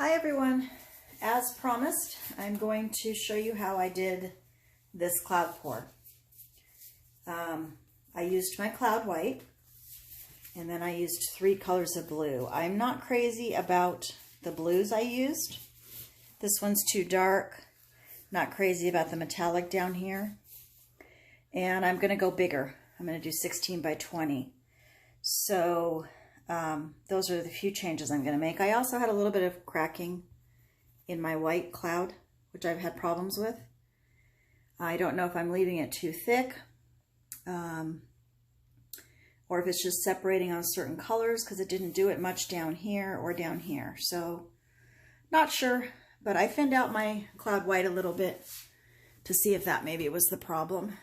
Hi everyone. As promised, I'm going to show you how I did this cloud pour. I used my cloud white and then I used 3 colors of blue. I'm not crazy about the blues I used. This one's too dark. Not crazy about the metallic down here. And I'm going to go bigger. I'm going to do 16 by 20. So those are the few changes I'm going to make. I also had a little bit of cracking in my white cloud, which I've had problems with. I don't know if I'm leaving it too thick or if it's just separating on certain colors because it didn't do it much down here or down here. So not sure, but I thinned out my cloud white a little bit to see if that maybe was the problem.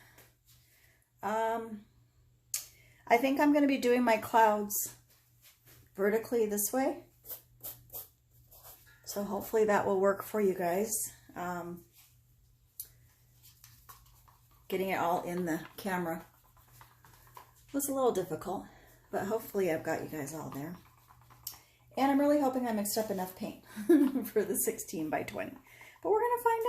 I think I'm going to be doing my clouds vertically this way. So hopefully that will work for you guys. Getting it all in the camera was a little difficult, but hopefully I've got you guys all there. And I'm really hoping I mixed up enough paint for the 16 by 20, but we're going to find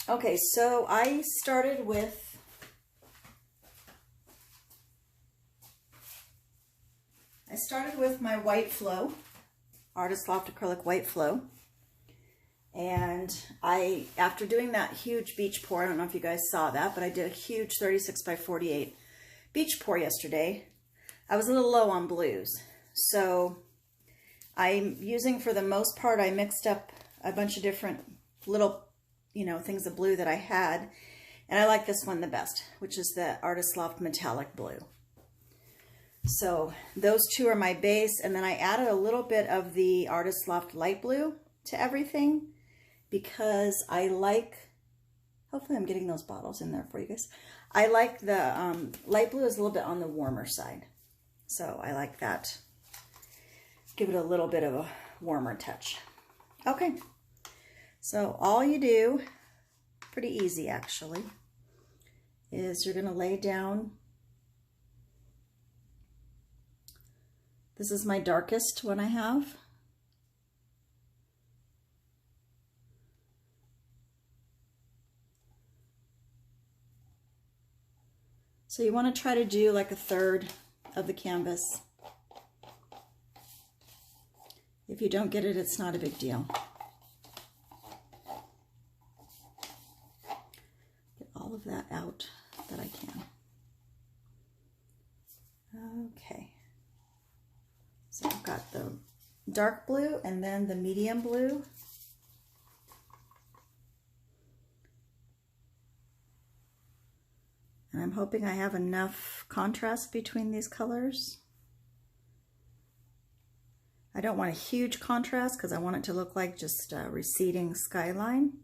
out. Okay, so I started with my white flow, Artist Loft Acrylic White Flow. And after doing that huge beach pour, I don't know if you guys saw that, but I did a huge 36 by 48 beach pour yesterday. I was a little low on blues. So I'm using, for the most part, I mixed up a bunch of different little, things of blue that I had. And I like this one the best, which is the Artist Loft Metallic Blue. So those 2 are my base, and then I added a little bit of the Artist Loft Light Blue to everything because I like, hopefully I'm getting those bottles in there for you guys. I like the light blue is a little bit on the warmer side. So I like that. Give it a little bit of a warmer touch. Okay, so all you do, pretty easy actually, is you're going to lay down. This is my darkest one I have. So you want to try to do like 1/3 of the canvas. If you don't get it, it's not a big deal. Get all of that out that I can. Okay. So I've got the dark blue and then the medium blue. And I'm hoping I have enough contrast between these colors. I don't want a huge contrast because I want it to look like just a receding skyline.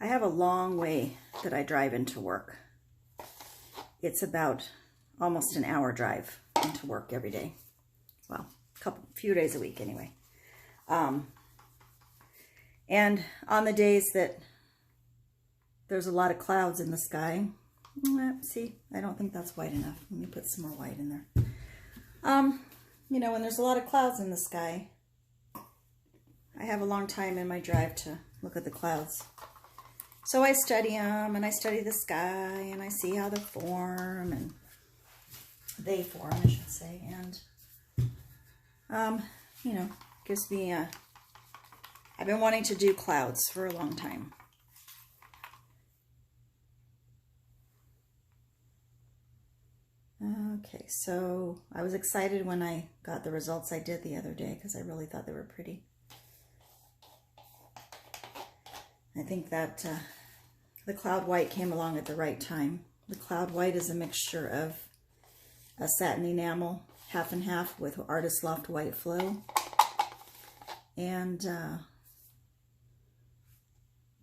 I have a long way that I drive into work. It's about almost an hour drive into work every day. Well, few days a week anyway. And on the days that there's a lot of clouds in the sky, see, I don't think that's white enough. Let me put some more white in there. When there's a lot of clouds in the sky, I have a long time in my drive to look at the clouds. So I study them, and I study the sky, and I see how they form, and they form, I should say, and, gives me I've been wanting to do clouds for a long time. Okay, so I was excited when I got the results I did the other day, because I really thought they were pretty. I think that the cloud white came along at the right time. The cloud white is a mixture of a satin enamel, 50/50 with Artist Loft White Flow, and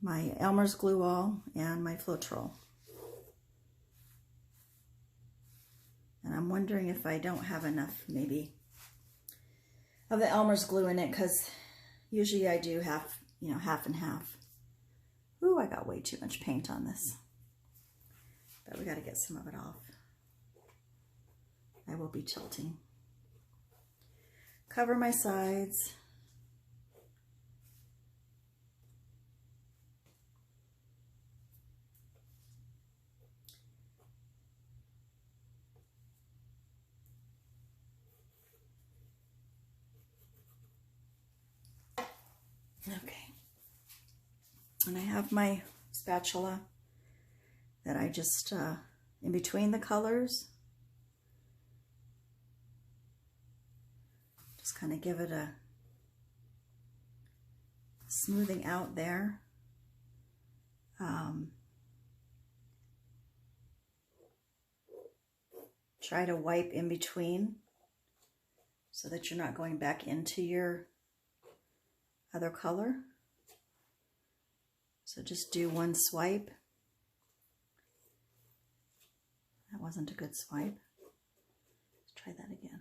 my Elmer's glue all and my floetrol. And I'm wondering if I don't have enough, maybe of the Elmer's glue in it, because usually I do half, you know, half and half. Ooh, I got way too much paint on this. But we got to get some of it off. I will be tilting. Cover my sides. Okay. And I have my spatula that I just, in between the colors, just kind of give it a smoothing out there. Try to wipe in between so that you're not going back into your other color. So just do one swipe. That wasn't a good swipe. Let's try that again.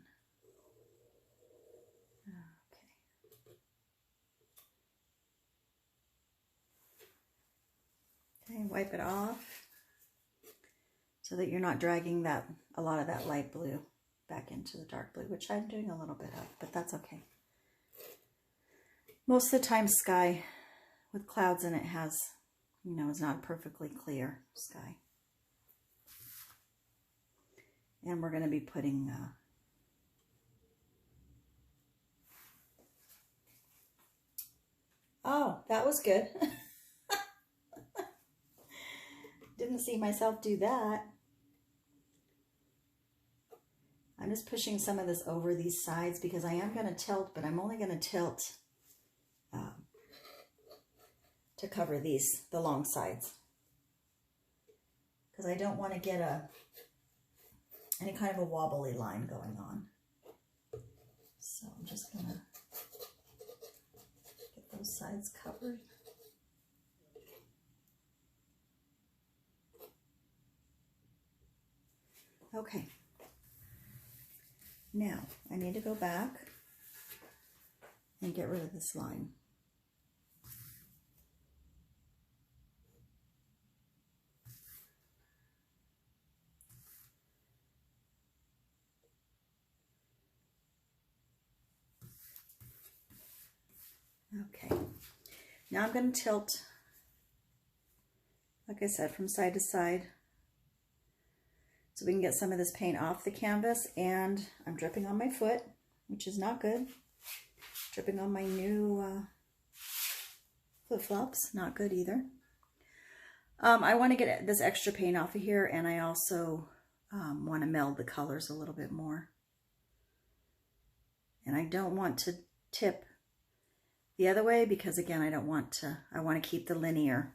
Okay, wipe it off so that you're not dragging a lot of that light blue back into the dark blue, which I'm doing a little bit of, but that's okay. Most of the time, sky with clouds in it has, you know, is not perfectly clear sky. And we're going to be putting oh, that was good. Didn't see myself do that. I'm just pushing some of this over these sides because I am going to tilt, but I'm only going to tilt to cover the long sides, because I don't want to get any kind of a wobbly line going on. So I'm just going to get those sides covered. Okay. Now I need to go back and get rid of this line. Okay, now I'm going to tilt, like I said, from side to side so we can get some of this paint off the canvas. And I'm dripping on my foot, which is not good. Dripping on my new flip-flops, not good either. I want to get this extra paint off of here, and I also want to meld the colors a little bit more. And I don't want to tip the other way because, again, I want to keep the linear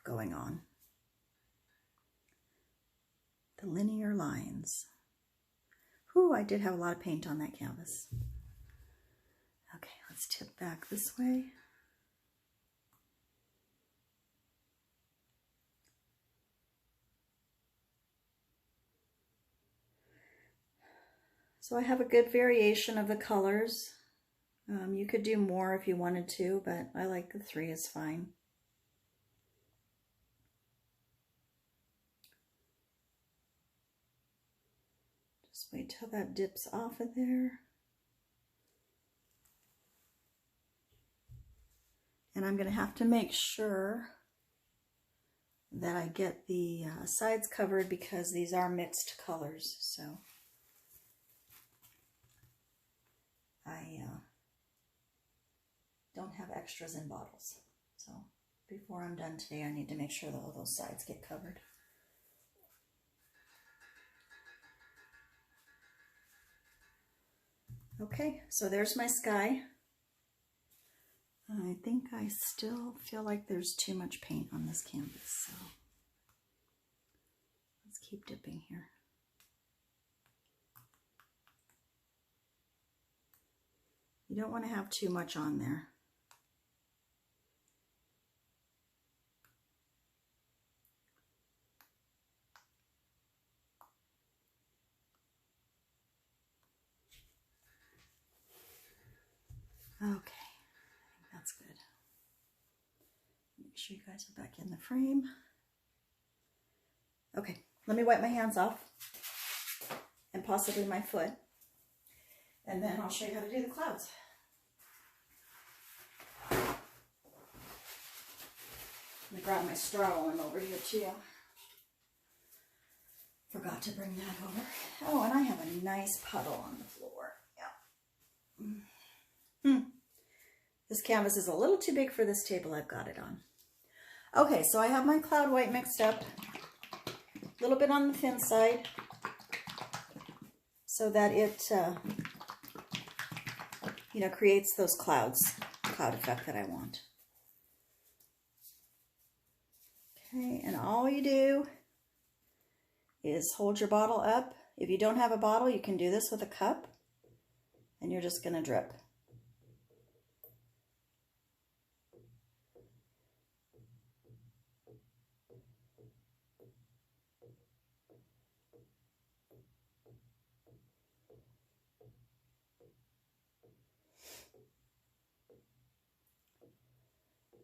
going on. The linear lines. Whew, I did have a lot of paint on that canvas. Okay, let's tip back this way. So I have a good variation of the colors. You could do more if you wanted to, but I like the 3 is fine. Just wait till that dips off of there. And I'm going to have to make sure that I get the sides covered because these are mixed colors. So I don't have extras in bottles. So before I'm done today, I need to make sure that all those sides get covered. Okay, so there's my sky. I think I still feel like there's too much paint on this canvas, so let's keep dipping here. You don't want to have too much on there. sure you guys are back in the frame. Okay, let me wipe my hands off and possibly my foot, and then I'll show you how to do the clouds. Let me grab my straw while I'm over here too. Forgot to bring that over. Oh, and I have a nice puddle on the floor. Yeah. This canvas is a little too big for this table I've got it on. Okay, so I have my cloud white mixed up. A little bit on the thin side so that it, you know, creates those cloud effect that I want. Okay, and all you do is hold your bottle up. If you don't have a bottle, you can do this with a cup, and you're just going to drip.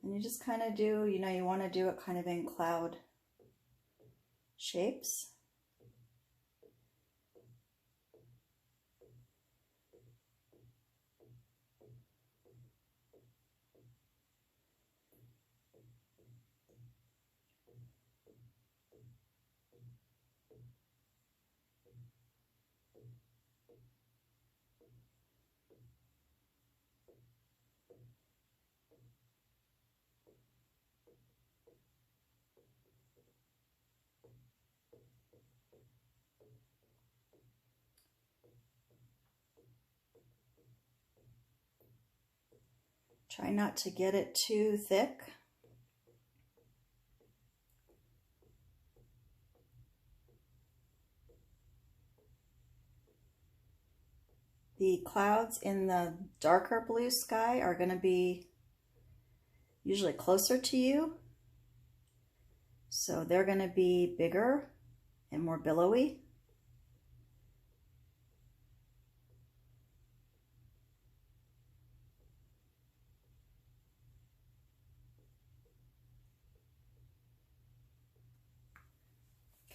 And you just kind of do, you know, you want to do it kind of in cloud shapes. Try not to get it too thick. The clouds in the darker blue sky are going to be usually closer to you, so they're going to be bigger and more billowy.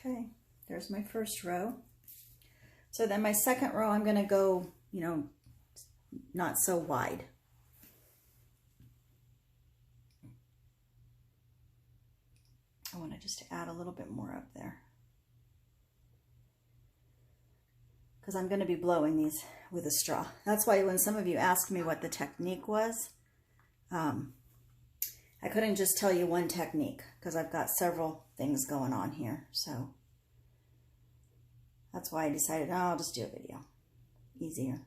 Okay, there's my first row. So then my second row, I'm going to go, you know, not so wide. I want to just add a little bit more up there, because I'm going to be blowing these with a straw. That's why when some of you asked me what the technique was, I couldn't just tell you one technique, because I've got several things going on here. So that's why I decided, oh, I'll just do a video. Easier.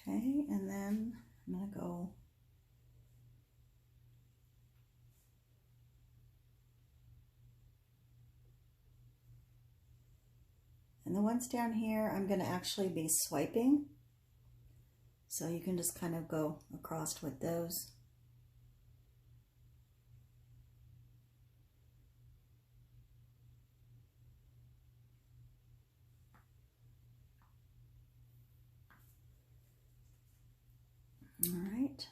Okay, and then I'm going to go and the ones down here I'm going to actually be swiping, so you can just kind of go across with those. All right.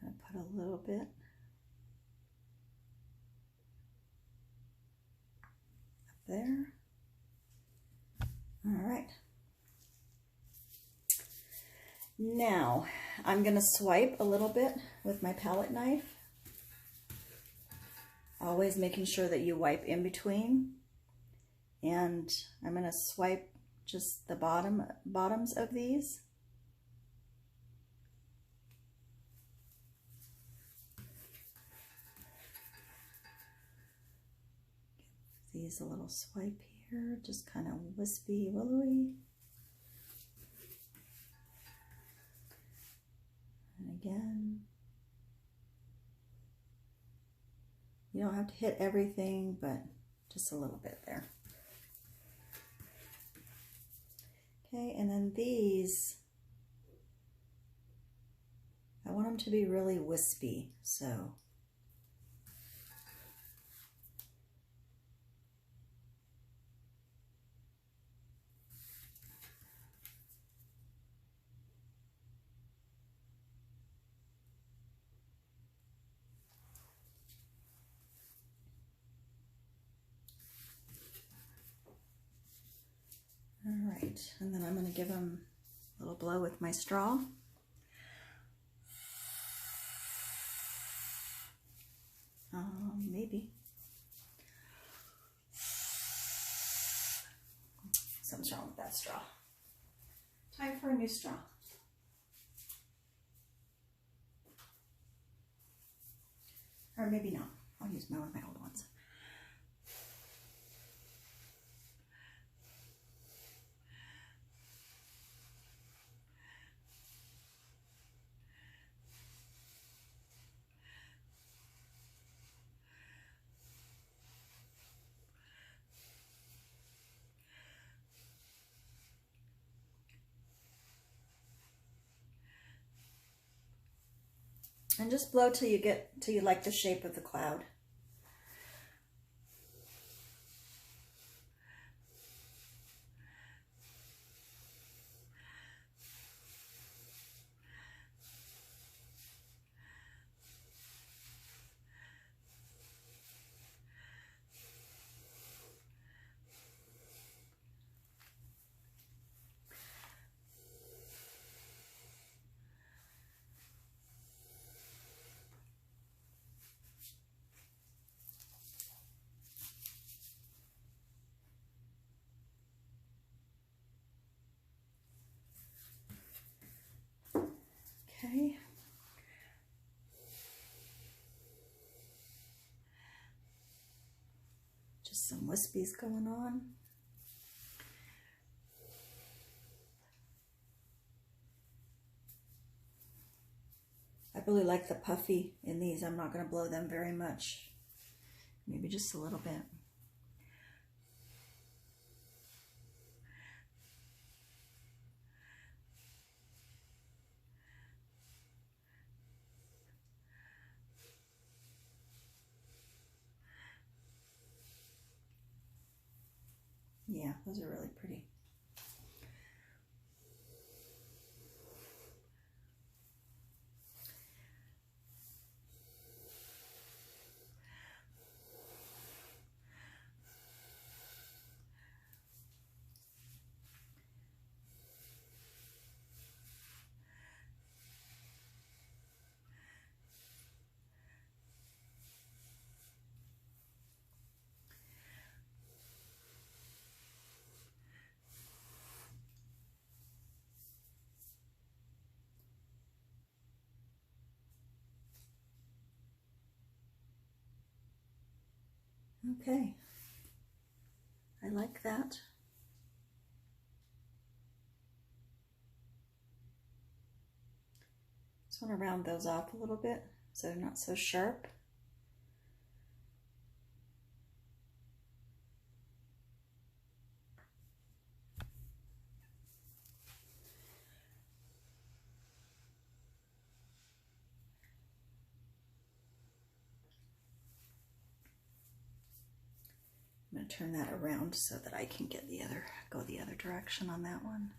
I'm going to put a little bit up there. All right. Now I'm going to swipe a little bit with my palette knife. Always making sure that you wipe in between, and I'm going to swipe just the bottoms of these. these a little swipe here, just kind of wispy, willowy. And again. You don't have to hit everything, but just a little bit there. Okay, and then these, I want them to be really wispy, so. All right, and then I'm going to give them a little blow with my straw. Maybe. Something's wrong with that straw. Time for a new straw. Or maybe not. I'll use one of my old ones. And just blow till you like the shape of the cloud. Okay. Just some wispies going on. I really like the puffy in these. I'm not going to blow them very much. Maybe just a little bit. Yeah, those are really pretty. Okay, I like that. Just want to round those off a little bit so they're not so sharp. I'm going to turn that around so that I can get go the other direction on that one.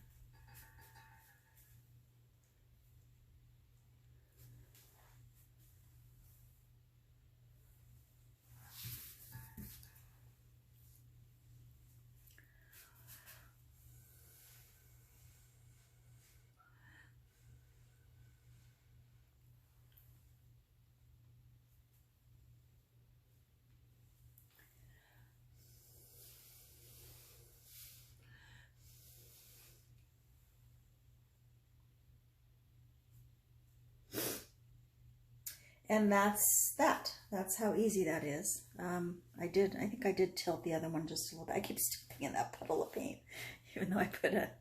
And that's that. That's how easy that is. I think I did tilt the other one just a little bit. I keep stepping in that puddle of paint, even though I put a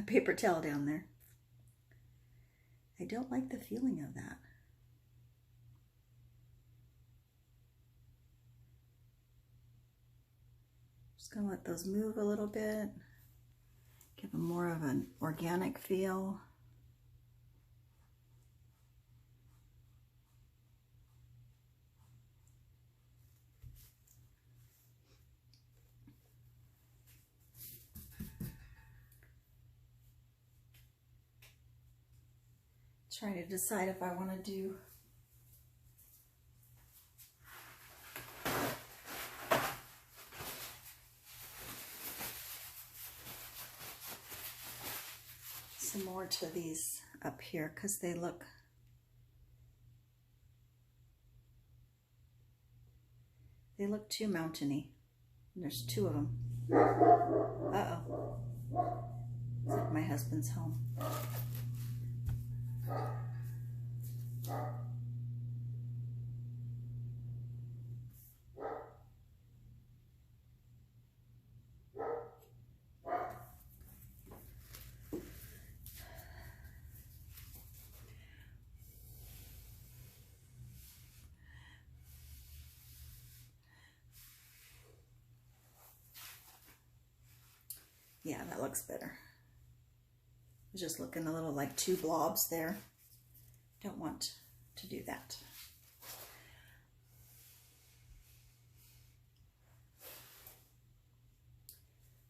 paper towel down there. I don't like the feeling of that. Just gonna let those move a little bit. Give them more of an organic feel. Trying to decide if I want to do some more to these up here because they look too mountainy. And there's two of them. Uh-oh. It's like my husband's home. Yeah, that looks better. It's just looking a little like two blobs there. Don't want to do that.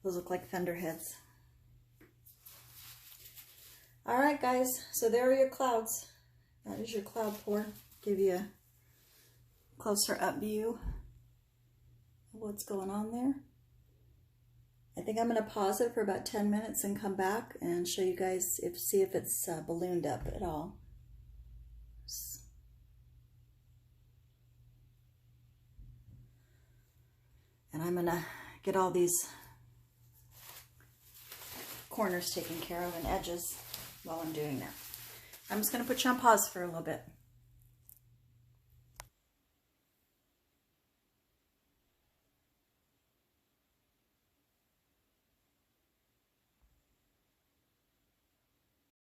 Those look like thunderheads. All right, guys, so there are your clouds. That is your cloud pour. Give you a closer up view of what's going on there. I think I'm going to pause it for about 10 minutes and come back and show you guys, see if it's ballooned up at all. And I'm going to get all these corners taken care of and edges while I'm doing that. I'm just going to put you on pause for a little bit.